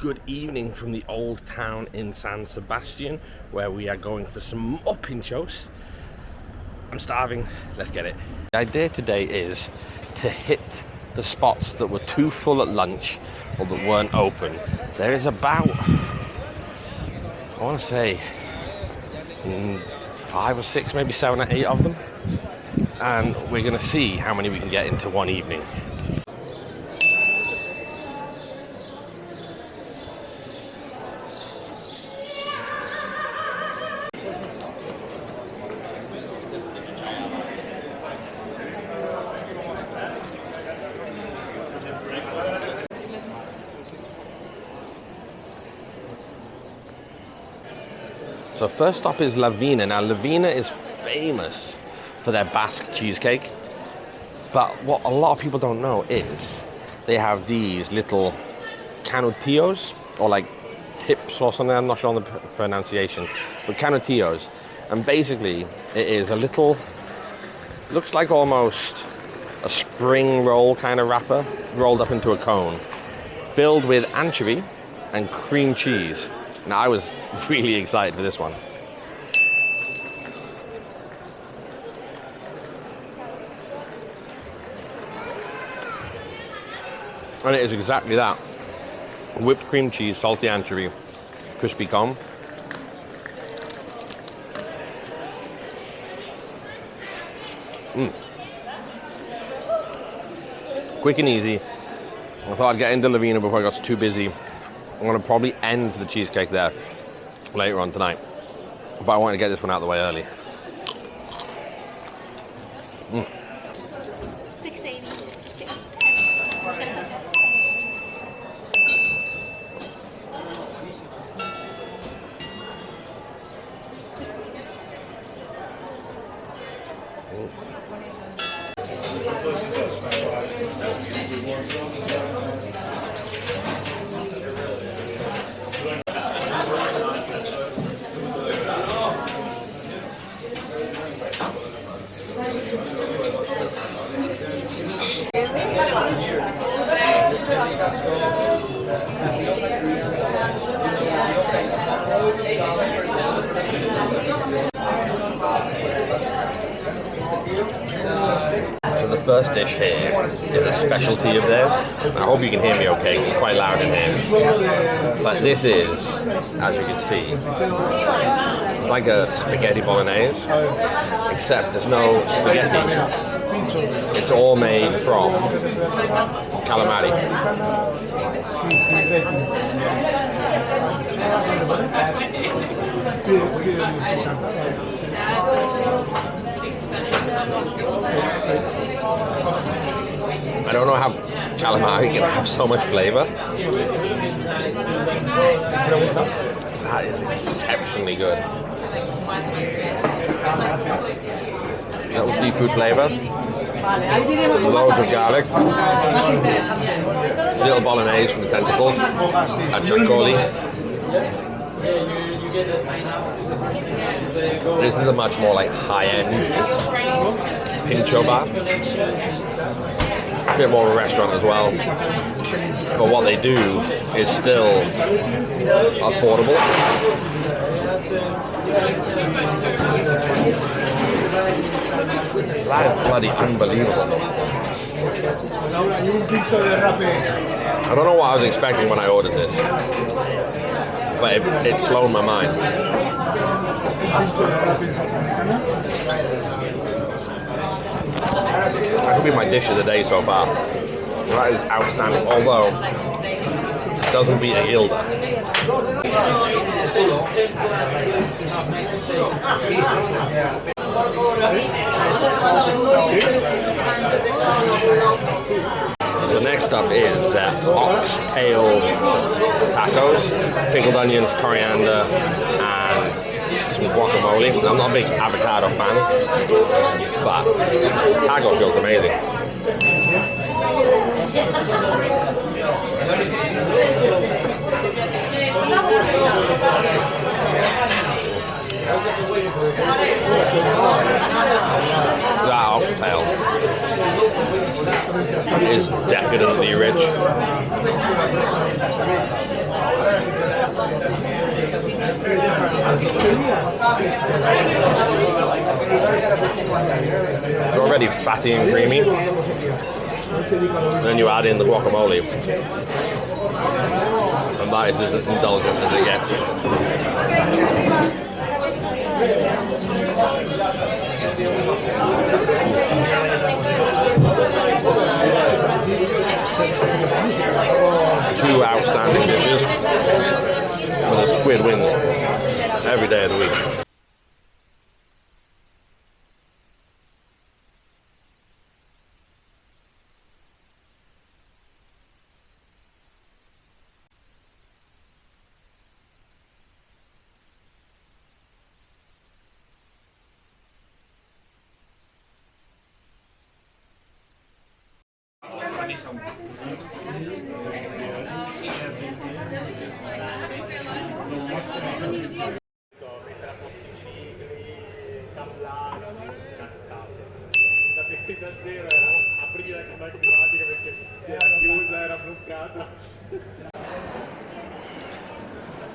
good evening from the old town in San Sebastian, where we are going for some more pinchos. I'm starving, let's get it. The idea today is to hit the spots that were too full at lunch or that weren't open. There is about, I want to say, 5 or 6, maybe 7 or 8 of them. And we're going to see how many we can get into one evening. So first stop is Viña. Now Viña is famous for their Basque cheesecake, but what a lot of people don't know is they have these little canutillos, or like tips or something, I'm not sure on the pronunciation, but canutillos. And basically it is a little, looks like almost a spring roll kind of wrapper rolled up into a cone, filled with anchovy and cream cheese. Now, I was really excited for this one. And it is exactly that. Whipped cream cheese, salty anchovy, crispy cone. Quick and easy. I thought I'd get into Viña before I got too busy. I'm going to probably end the cheesecake there later on tonight, but I wanted to get this one out of the way early. 682. So the first dish here is a specialty of theirs. I hope you can hear me okay, it's quite loud in here. But this is, as you can see, it's like a spaghetti bolognese, except there's no spaghetti. It's all made from calamari. I don't know how calamari can have so much flavor. That is exceptionally good. Little seafood flavor. Loads of garlic. Little bolognese from the tentacles. Anchovy. This is a much more like high-end pincho bar. A bit more of a restaurant as well. But what they do is still affordable. That is bloody unbelievable. I don't know what I was expecting when I ordered this, but it's blown my mind. That could be my dish of the day so far. That is outstanding, although it doesn't beat a Gilda. So next up is the Oxtail tacos, pickled onions, coriander, and some guacamole. I'm not a big avocado fan, but taco feels amazing. That oxtail is decadently rich. It's already fatty and creamy. Then you add in the guacamole. And that is as indulgent as it gets. 2 outstanding dishes. And the squid wins every day of the week.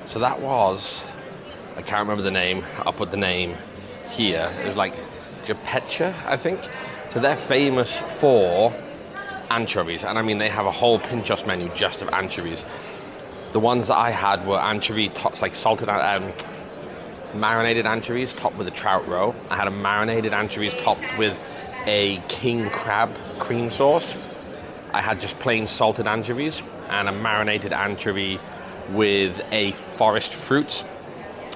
So that was, I can't remember the name, I'll put the name here. It was like Japecha, I think. So they're famous for anchovies, and I mean they have a whole pinchos menu just of anchovies. The ones that I had were anchovy tops, like salted marinated anchovies topped with a trout roe. I had a marinated anchovies topped with a king crab cream sauce. I had just plain salted anchovies and a marinated anchovy with a forest fruit.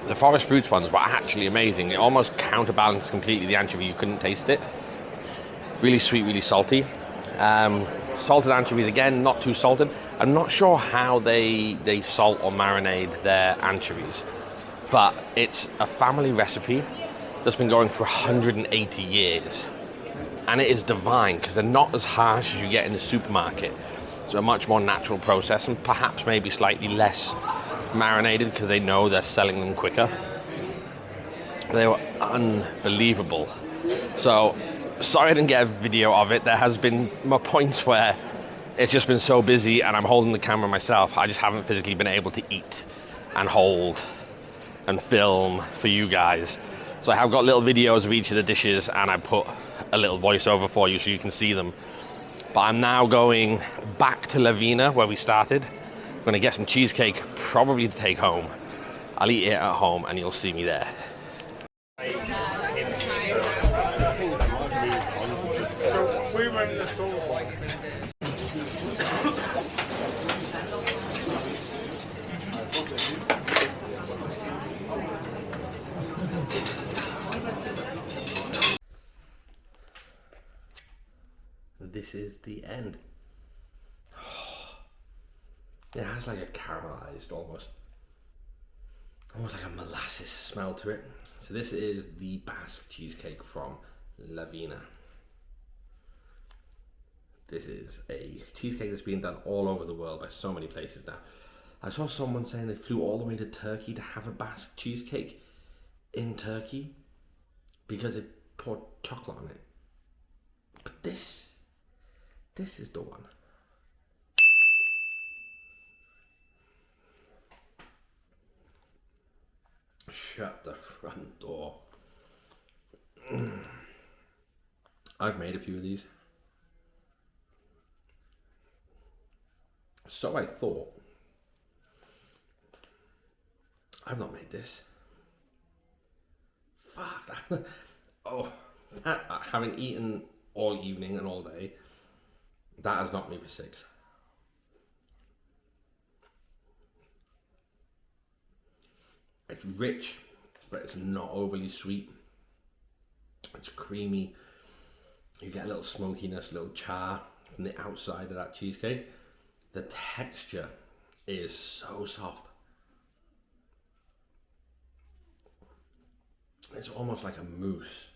The forest fruits ones were actually amazing. It almost counterbalanced completely the anchovy. You couldn't taste it. Really sweet, really salty. Salted anchovies, again, not too salted. I'm not sure how they salt or marinate their anchovies, but it's a family recipe that's been going for 180 years. And it is divine because they're not as harsh as you get in the supermarket. It's a much more natural process and perhaps maybe slightly less marinated because they know they're selling them quicker. They were unbelievable. So, sorry I didn't get a video of it. There has been more points where it's just been so busy and I'm holding the camera myself. I just haven't physically been able to eat and hold and film for you guys. So I have got little videos of each of the dishes and I put a little voiceover for you so you can see them. But I'm now going back to La Viña where we started. I'm gonna get some cheesecake, probably to take home. I'll eat it at home and you'll see me there. This is the end. It has like a caramelized almost like a molasses smell to it. So this is the Basque cheesecake from La Viña. This is a cheesecake that's being done all over the world by so many places now. I saw someone saying they flew all the way to Turkey to have a Basque cheesecake in Turkey because they poured chocolate on it. But this is the one. Shut the front door. I've made a few of these. So I thought. I've not made this. Fuck. Oh, having eaten all evening and all day, that has knocked me for 6. It's rich, but it's not overly sweet. It's creamy. You get a little smokiness, a little char from the outside of that cheesecake. The texture is so soft. It's almost like a mousse.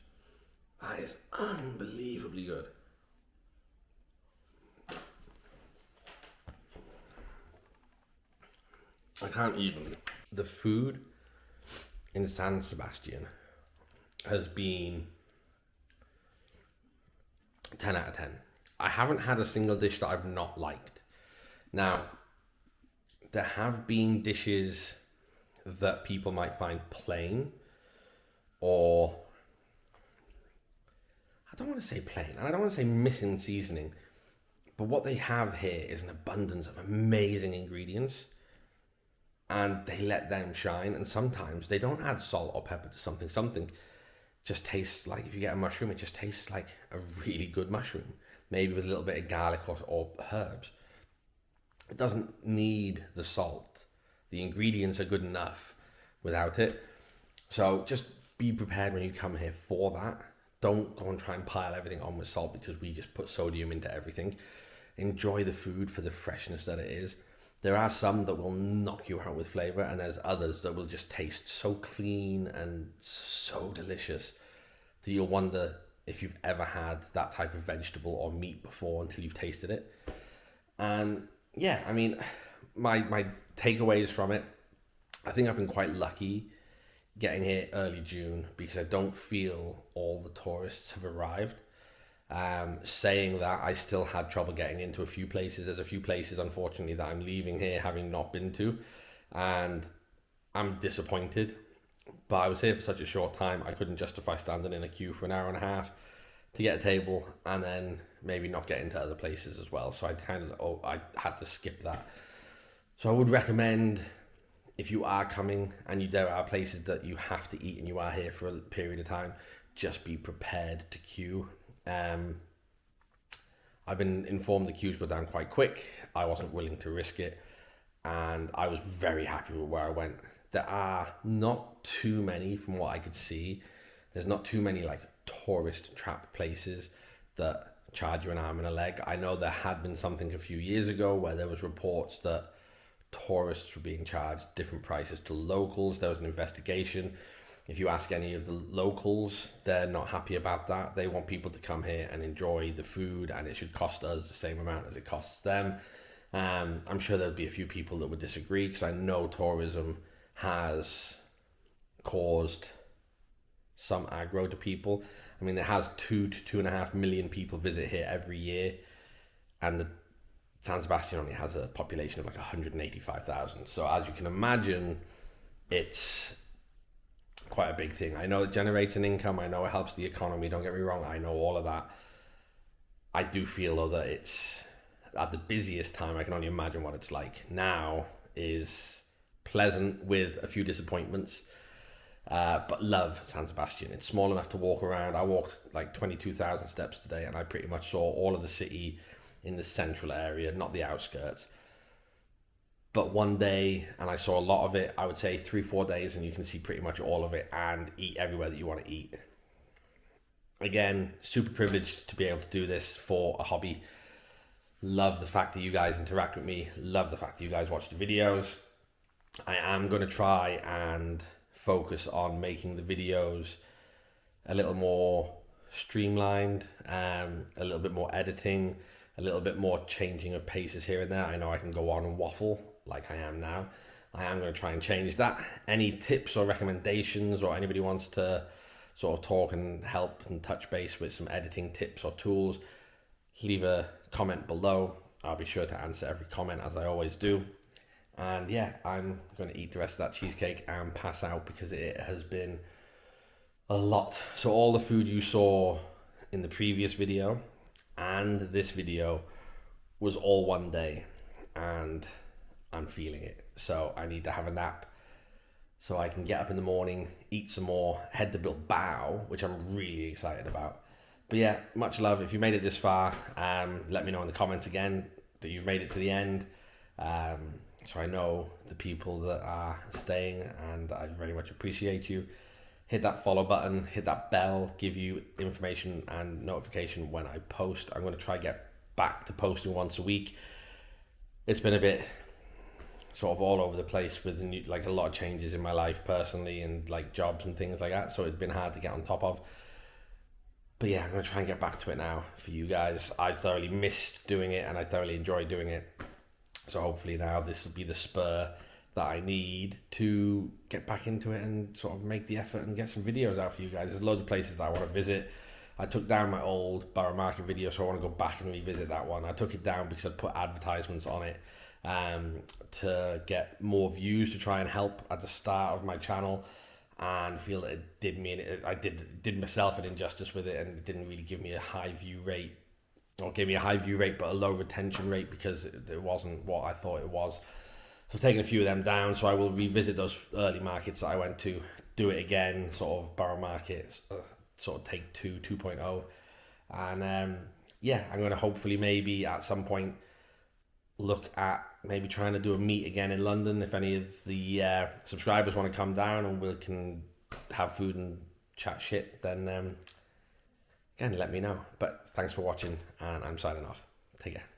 That is unbelievably good. I can't even. The food in San Sebastian has been 10 out of 10. I haven't had a single dish that I've not liked. Now, there have been dishes that people might find plain or I don't want to say plain, and I don't want to say missing seasoning, but what they have here is an abundance of amazing ingredients, and they let them shine. And sometimes they don't add salt or pepper to something. Something just tastes like, if you get a mushroom, it just tastes like a really good mushroom, maybe with a little bit of garlic or herbs. It doesn't need the salt. The ingredients are good enough without it. So just be prepared when you come here for that. Don't go and try and pile everything on with salt, because we just put sodium into everything. Enjoy the food for the freshness that it is. There are some that will knock you out with flavor, and there's others that will just taste so clean and so delicious that you'll wonder if you've ever had that type of vegetable or meat before until you've tasted it. And yeah, I mean, my takeaways from it, I think I've been quite lucky getting here early June, because I don't feel all the tourists have arrived. Saying that, I still had trouble getting into a few places. There's a few places, unfortunately, that I'm leaving here having not been to, and I'm disappointed. But I was here for such a short time, I couldn't justify standing in a queue for an hour and a half to get a table, and then maybe not get into other places as well. So I had to skip that. So I would recommend, if you are coming and there are places that you have to eat and you are here for a period of time, just be prepared to queue. I've been informed the queues go down quite quick. I wasn't willing to risk it, and I was very happy with where I went. There are not too many, from what I could see, there's not too many like tourist trap places that charge you an arm and a leg. I know there had been something a few years ago where there was reports that tourists were being charged different prices to locals. There was an investigation. If you ask any of the locals, they're not happy about that. They want people to come here and enjoy the food, and it should cost us the same amount as it costs them. I'm sure there'll be a few people that would disagree, because I know tourism has caused some aggro to people. I mean, it has 2 to 2.5 million people visit here every year, and the San Sebastian only has a population of like 185,000. So as you can imagine, it's quite a big thing. I know it generates an income. I know it helps the economy. Don't get me wrong. I know all of that. I do feel though that it's at the busiest time. I can only imagine what it's like now is pleasant with a few disappointments. But love San Sebastian. It's small enough to walk around. I walked like 22,000 steps today, and I pretty much saw all of the city in the central area, not the outskirts. But one day, and I saw a lot of it, I would say 3-4 days, and you can see pretty much all of it and eat everywhere that you want to eat. Again, super privileged to be able to do this for a hobby. Love the fact that you guys interact with me. Love the fact that you guys watch the videos. I am going to try and focus on making the videos a little more streamlined, a little bit more editing, a little bit more changing of paces here and there. I know I can go on and waffle like I am now. I am going to try and change that. Any tips or recommendations, or anybody wants to sort of talk and help and touch base with some editing tips or tools, leave a comment below. I'll be sure to answer every comment, as I always do. And yeah, I'm going to eat the rest of that cheesecake and pass out, because it has been a lot. So all the food you saw in the previous video and this video was all one day, and I'm feeling it. So I need to have a nap so I can get up in the morning, eat some more, head to Bilbao, which I'm really excited about. But yeah, much love. If you made it this far, let me know in the comments again that you've made it to the end. So I know the people that are staying, and I very much appreciate you. Hit that follow button, hit that bell, give you information and notification when I post. I'm going to try get back to posting once a week. It's been a bit sort of all over the place with a lot of changes in my life personally, and like jobs and things like that. So it's been hard to get on top of. But yeah, I'm going to try and get back to it now for you guys. I thoroughly missed doing it, and I thoroughly enjoyed doing it. So hopefully now this will be the spur that I need to get back into it and sort of make the effort and get some videos out for you guys. There's loads of places that I want to visit. I took down my old Borough Market video, so I want to go back and revisit that one. I took it down because I'd put advertisements on it to get more views, to try and help at the start of my channel. and feel that it did me, I did myself an injustice with it, and it didn't really give me a high view rate, or gave me a high view rate but a low retention rate, because it wasn't what I thought it was. So I've taken a few of them down, so I will revisit those early markets that I went to, do it again, sort of Borough Markets, sort of take 2.0, and yeah, I'm going to hopefully maybe at some point look at maybe trying to do a meet again in London. If any of the subscribers want to come down and we can have food and chat shit, then again, let me know. But thanks for watching, and I'm signing off. Take care.